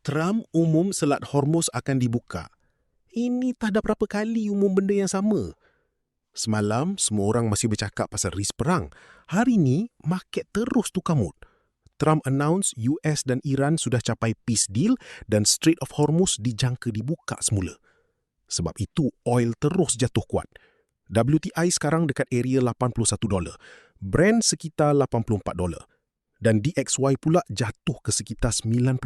Trump umum Selat Hormuz akan dibuka. Ini tak ada berapa kali umum benda yang sama. Semalam, semua orang masih bercakap pasal ris perang. Hari ni, market terus tukar mood. Trump announce US dan Iran sudah capai peace deal dan Strait of Hormuz dijangka dibuka semula. Sebab itu, oil terus jatuh kuat. WTI sekarang dekat area $81. Brent sekitar $84. Dan DXY pula jatuh ke sekitar 99.50.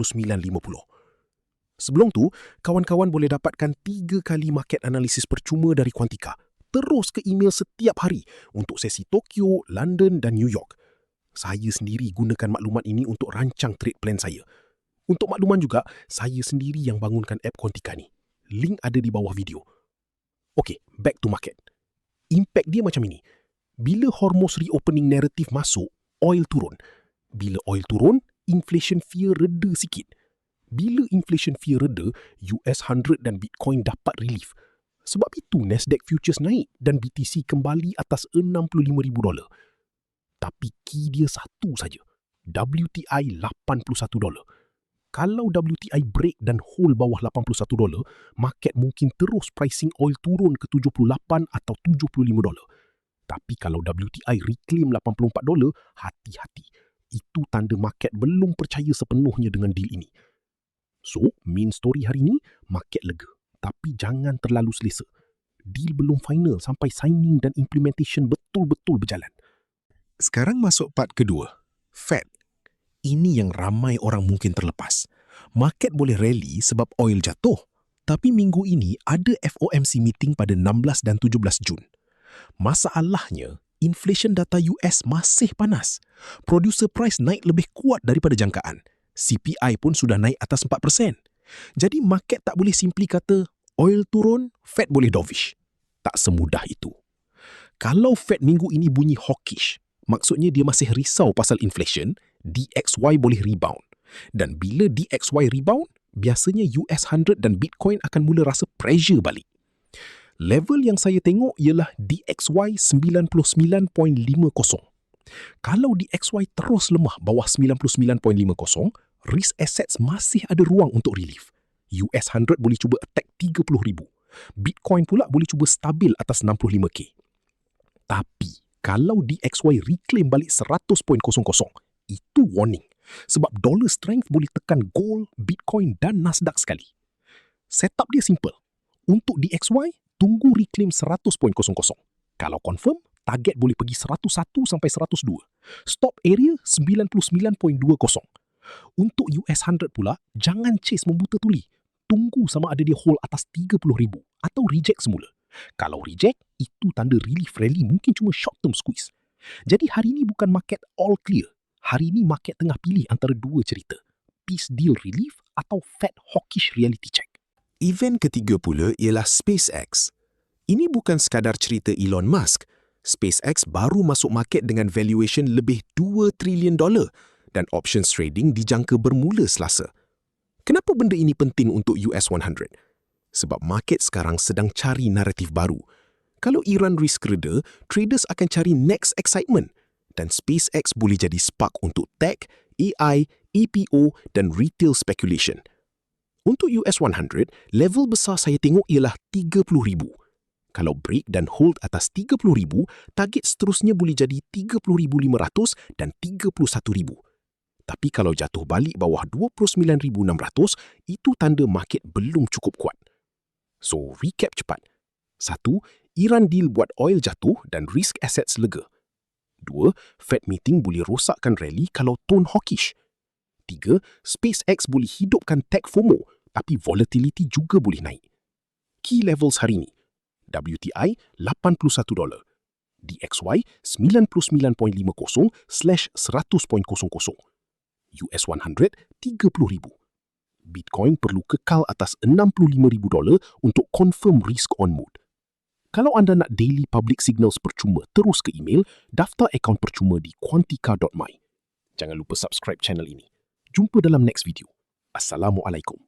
Sebelum tu, kawan-kawan boleh dapatkan 3 kali market analisis percuma dari Quantica, terus ke email setiap hari untuk sesi Tokyo, London dan New York. Saya sendiri gunakan maklumat ini untuk rancang trade plan saya. Untuk makluman juga, saya sendiri yang bangunkan app Quantica ni. Link ada di bawah video. Okay, back to market. Impact dia macam ini. Bila Hormuz reopening narrative masuk, oil turun. Bila oil turun, inflation fear reda sikit. Bila inflation fear reda, US 100 dan Bitcoin dapat relief. Sebab itu Nasdaq Futures naik dan BTC kembali atas $65,000. Tapi key dia satu saja. WTI $81. Kalau WTI break dan hold bawah $81, market mungkin terus pricing oil turun ke $78 atau $75. Tapi kalau WTI reclaim $84, hati-hati. Itu tanda market belum percaya sepenuhnya dengan deal ini. So, main story hari ini, market lega. Tapi jangan terlalu selesa. Deal belum final sampai signing dan implementation betul-betul berjalan. Sekarang masuk part kedua. Fed. Ini yang ramai orang mungkin terlepas. Market boleh rally sebab oil jatuh. Tapi minggu ini ada FOMC meeting pada 16 dan 17 Jun. Masalahnya, inflation data US masih panas. Producer price naik lebih kuat daripada jangkaan. CPI pun sudah naik atas 4%. Jadi market tak boleh simply kata oil turun, Fed boleh dovish. Tak semudah itu. Kalau Fed minggu ini bunyi hawkish, maksudnya dia masih risau pasal inflation, DXY boleh rebound. Dan bila DXY rebound, biasanya US 100 dan Bitcoin akan mula rasa pressure balik. Level yang saya tengok ialah DXY 99.50. Kalau DXY terus lemah bawah 99.50, risk assets masih ada ruang untuk relief. US 100 boleh cuba attack 30,000. Bitcoin pula boleh cuba stabil atas 65K. Tapi, kalau DXY reclaim balik 100.00, itu warning. Sebab dollar strength boleh tekan gold, Bitcoin dan Nasdaq sekali. Setup dia simple. Untuk DXY, tunggu reclaim 100.00. Kalau confirm, target boleh pergi 101 sampai 102. Stop area 99.20. Untuk US 100 pula, jangan chase membuta tuli. Tunggu sama ada dia hold atas 30,000 atau reject semula. Kalau reject, itu tanda relief rally mungkin cuma short term squeeze. Jadi hari ini bukan market all clear. Hari ini market tengah pilih antara dua cerita. Peace deal relief atau Fed hawkish reality check. Event ketiga pula ialah SpaceX. Ini bukan sekadar cerita Elon Musk. SpaceX baru masuk market dengan valuation lebih $2 trilion dan options trading dijangka bermula Selasa. Kenapa benda ini penting untuk US 100? Sebab market sekarang sedang cari naratif baru. Kalau Iran risk reda, traders akan cari next excitement dan SpaceX boleh jadi spark untuk tech, AI, EPO dan retail speculation. Untuk US 100, level besar saya tengok ialah 30,000. Kalau break dan hold atas 30,000, target seterusnya boleh jadi 30,500 dan 31,000. Tapi kalau jatuh balik bawah 29,600, itu tanda market belum cukup kuat. So, recap cepat. 1. Iran deal buat oil jatuh dan risk assets lega. 2. Fed meeting boleh rosakkan rally kalau tone hawkish. 3. SpaceX boleh hidupkan tech FOMO, tapi volatility juga boleh naik. Key levels hari ini. WTI $81, DXY 99.50/100.00, US 100 30,000. Bitcoin perlu kekal atas $65,000 untuk confirm risk on mood. Kalau anda nak daily public signals percuma terus ke email, daftar akaun percuma di quantica.my. Jangan lupa subscribe channel ini. Jumpa dalam next video. Assalamualaikum.